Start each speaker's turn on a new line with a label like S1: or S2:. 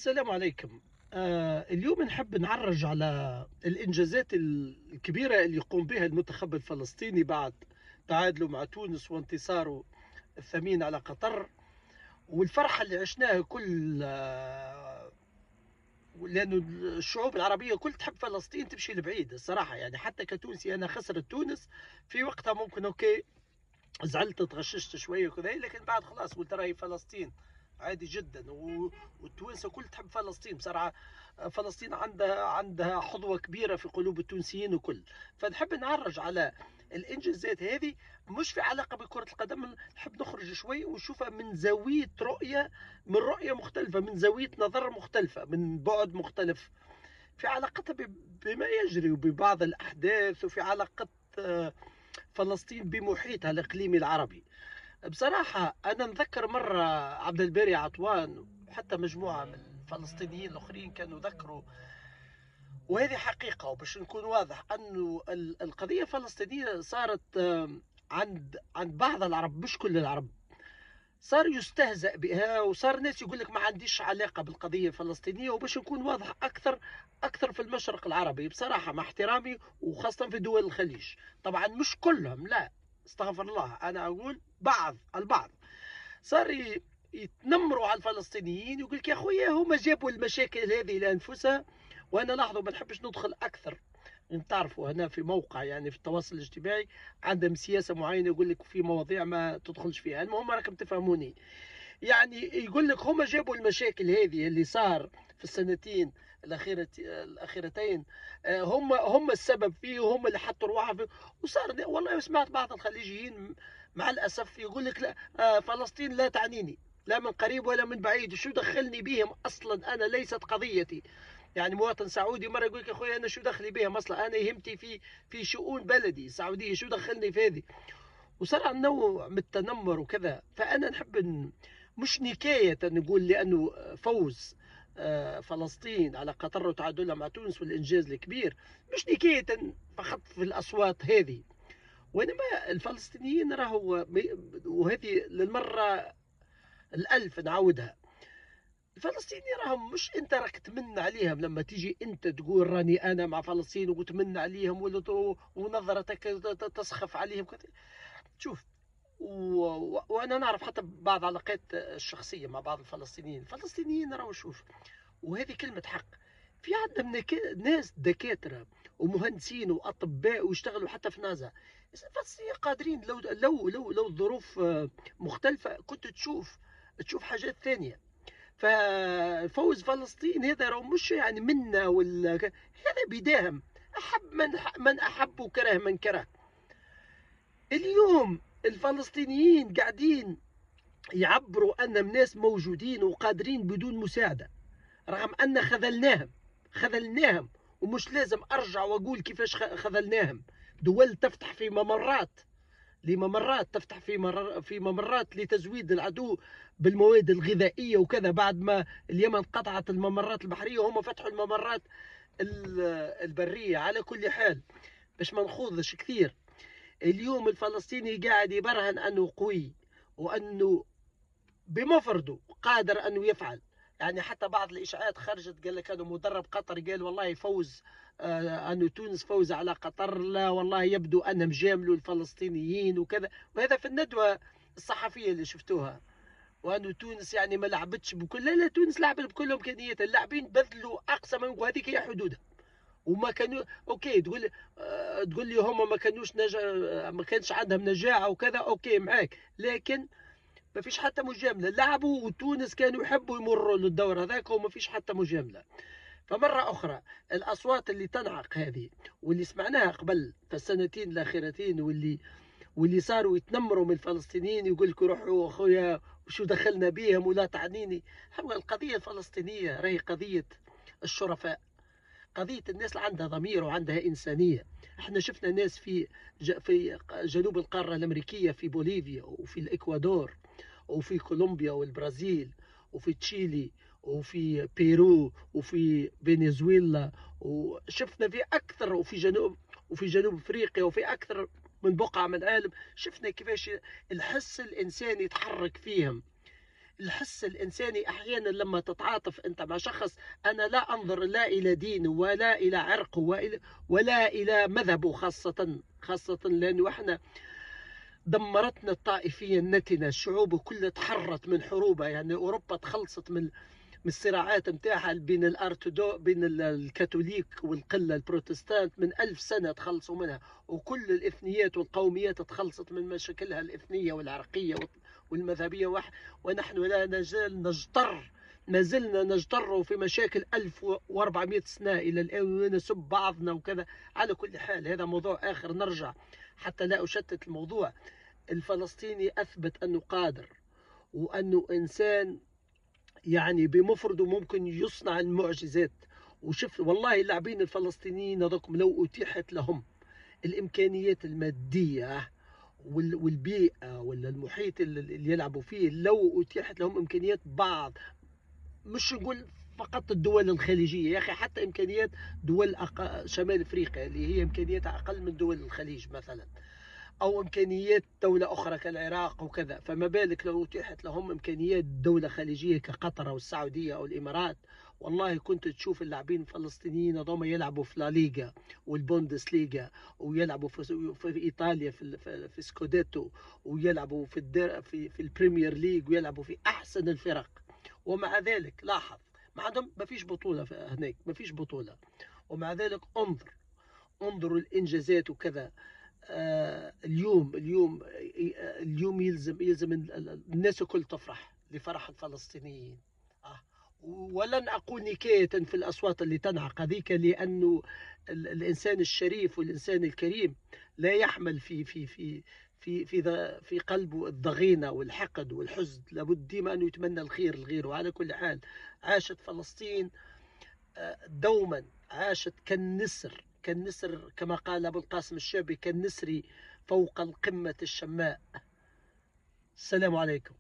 S1: السلام عليكم. اليوم نحب نعرج على الإنجازات الكبيرة اللي يقوم بها المنتخب الفلسطيني بعد تعادله مع تونس وانتصاره الثمين على قطر، والفرحة اللي عشناها كل لأنه الشعوب العربية كل تحب فلسطين تمشي لبعيد الصراحة. يعني حتى كتونسي أنا خسرت تونس في وقتها، ممكن أوكي زعلت تغششت شويه وكذا، لكن بعد خلاص قلت راهي فلسطين عادي جدا والتوانسه كل تحب فلسطين بصراحه. فلسطين عندها حظوه كبيره في قلوب التونسيين وكل. فنحب نعرج على الانجازات هذه، مش في علاقه بكره القدم، نحب نخرج شوي ونشوفها من زاويه رؤيه، من رؤيه مختلفه، من زاويه نظر مختلفه، من بعد مختلف، في علاقتها بما يجري وببعض الاحداث، وفي علاقه آه، فلسطين بمحيطها الإقليمي العربي. بصراحة أنا نذكر مرة عبد الباري عطوان وحتى مجموعة من الفلسطينيين الآخرين كانوا ذكروا، وهذه حقيقة وباش نكون واضح، أنه القضية الفلسطينية صارت عند بعض العرب مش كل العرب، صار يستهزأ بها، وصار ناس يقول لك ما عنديش علاقة بالقضية الفلسطينية. وباش نكون واضح أكثر في المشرق العربي بصراحة، مع احترامي، وخاصة في دول الخليج، طبعا مش كلهم، لا استغفر الله، أنا أقول البعض صار يتنمروا على الفلسطينيين، يقول لك يا خويا هما جابوا المشاكل هذه لأنفسها. وأنا لاحظوا ما نحبش ندخل أكثر، تعرفوا هنا في موقع يعني في التواصل الاجتماعي عندهم سياسة معينة، يقول لك في مواضيع ما تدخلش فيها، المهم راكم تفهموني. يعني يقول لك هم جابوا المشاكل هذه اللي صار في السنتين الأخيرتين، هم السبب فيه، وهم اللي حطوا رواحهم فيه. وصار والله سمعت بعض الخليجيين مع الأسف يقول لك لا، فلسطين لا تعنيني لا من قريب ولا من بعيد، شو دخلني بهم أصلا، أنا ليست قضيتي. يعني مواطن سعودي مره يقول لك يا اخوي انا شو دخلي بهم اصلا، انا يهمتي في شؤون بلدي السعوديه، شو دخلني في هذه. وصار عن نوع من التنمر وكذا. فانا نحب مش نكايه نقول لانه فوز فلسطين على قطر وتعادلها مع تونس والانجاز الكبير، مش نكايه فقط في الاصوات هذه، وانما الفلسطينيين راهو، وهذه للمره الالف نعاودها، الفلسطيني راهم مش انت راك تمن عليهم لما تيجي انت تقول راني انا مع فلسطين وتمن عليهم ونظرتك تسخف عليهم كذا. شوف، وانا نعرف حتى بعض علاقات الشخصيه مع بعض الفلسطينيين راهو شوف، وهذه كلمه حق، في عندهم ناس دكاتره ومهندسين واطباء ويشتغلوا حتى في نازا. الفلسطينيين قادرين، لو الظروف مختلفه كنت تشوف حاجات ثانيه. ففوز فلسطين هذا راه مش يعني منا ولا هذا بداهم، احب من احب وكره من كره. اليوم الفلسطينيين قاعدين يعبروا انهم ناس موجودين وقادرين بدون مساعده، رغم ان خذلناهم. ومش لازم ارجع واقول كيفاش خذلناهم. دول تفتح في ممرات تفتح في ممرات لتزويد العدو بالمواد الغذائيه وكذا، بعد ما اليمن قطعت الممرات البحريه وهم فتحوا الممرات البريه. على كل حال باش ما نخوضش كثير، اليوم الفلسطيني قاعد يبرهن انه قوي، وانه بمفرده قادر انه يفعل. يعني حتى بعض الاشاعات خرجت قال لك انه مدرب قطر قال والله فوز، انه تونس فوز على قطر، لا والله يبدو انهم جاملوا الفلسطينيين وكذا، وهذا في الندوه الصحفيه اللي شفتوها. وانه تونس يعني ما لعبتش بكل، لا تونس لعبت بكل امكانياتها، اللاعبين بذلوا اقصى من، وهذيك هي حدودها. وما كانوا اوكي تقول لي هم ما كانوش ما كانش عندهم نجاعه وكذا، اوكي معاك، لكن ما فيش حتى مجامله، لعبوا وتونس كانوا يحبوا يمروا للدور هذاك وما فيش حتى مجامله. فمره اخرى الاصوات اللي تنعق هذه واللي سمعناها قبل في السنتين الاخيرتين، واللي صاروا يتنمروا من الفلسطينيين، يقول لك روحوا اخويا وشو دخلنا بيهم ولا تعنيني. القضيه الفلسطينيه راهي قضيه الشرفاء، قضية الناس اللي عندها ضمير وعندها إنسانية. احنا شفنا ناس في جنوب القارة الأمريكية، في بوليفيا وفي الإكوادور وفي كولومبيا والبرازيل وفي تشيلي وفي بيرو وفي فنزويلا، وشفنا في أكثر، وفي جنوب أفريقيا، وفي أكثر من بقعة من العالم. شفنا كيفاش الحس الإنساني يتحرك فيهم. الحس الإنساني أحيانا لما تتعاطف أنت مع شخص، أنا لا أنظر لا إلى دينه ولا إلى عرقه ولا إلى مذهبه، خاصة لأنه إحنا دمرتنا الطائفية النتنة، الشعوب كلها تحرت من حروبها. يعني أوروبا تخلصت من الصراعات متاعها بين بين الكاثوليك والقلة البروتستانت من 1000 سنة تخلصوا منها، وكل الإثنيات والقوميات تخلصت من مشاكلها الإثنية والعرقية والمذهبية. ونحن لا نزال نجتر، ما زلنا نجتر في مشاكل 1400 سنة إلى الآن، ونسب بعضنا وكذا. على كل حال هذا موضوع آخر، نرجع حتى لا أشتت الموضوع. الفلسطيني أثبت أنه قادر، وأنه إنسان يعني بمفرده ممكن يصنع المعجزات. وشوف والله اللاعبين الفلسطينيين هذوكم لو أتيحت لهم الإمكانيات المادية والبيئة ولا المحيط اللي يلعبوا فيه، لو أتيحت لهم إمكانيات بعض، مش نقول فقط الدول الخليجية يا أخي، حتى إمكانيات دول شمال أفريقيا اللي هي إمكانياتها أقل من دول الخليج مثلا، أو إمكانيات دولة أخرى كالعراق وكذا، فما بالك لو أتيحت لهم إمكانيات دولة خليجية كقطر أو السعودية أو الإمارات. والله كنت تشوف اللاعبين الفلسطينيين هذوما يلعبوا في لا ليغا والبوندس ليغا، ويلعبوا في إيطاليا في سكوديتو، ويلعبوا في البريمير ليج، ويلعبوا في أحسن الفرق. ومع ذلك لاحظ، ما عندهم، ما فيش بطولة هناك، ما فيش بطولة، ومع ذلك انظروا الإنجازات وكذا. اليوم يلزم الناس الكل تفرح لفرح الفلسطينيين. آه. ولن أقول نكاية في الأصوات اللي تنعق هذيك، لأنه الإنسان الشريف والإنسان الكريم لا يحمل في قلبه الضغينة والحقد والحزن، لابد ديما أنه يتمنى الخير لغيره. وعلى كل حال عاشت فلسطين دوما، عاشت كالنسر كما قال أبو القاسم الشابي، كالنسر فوق القمة الشماء. السلام عليكم.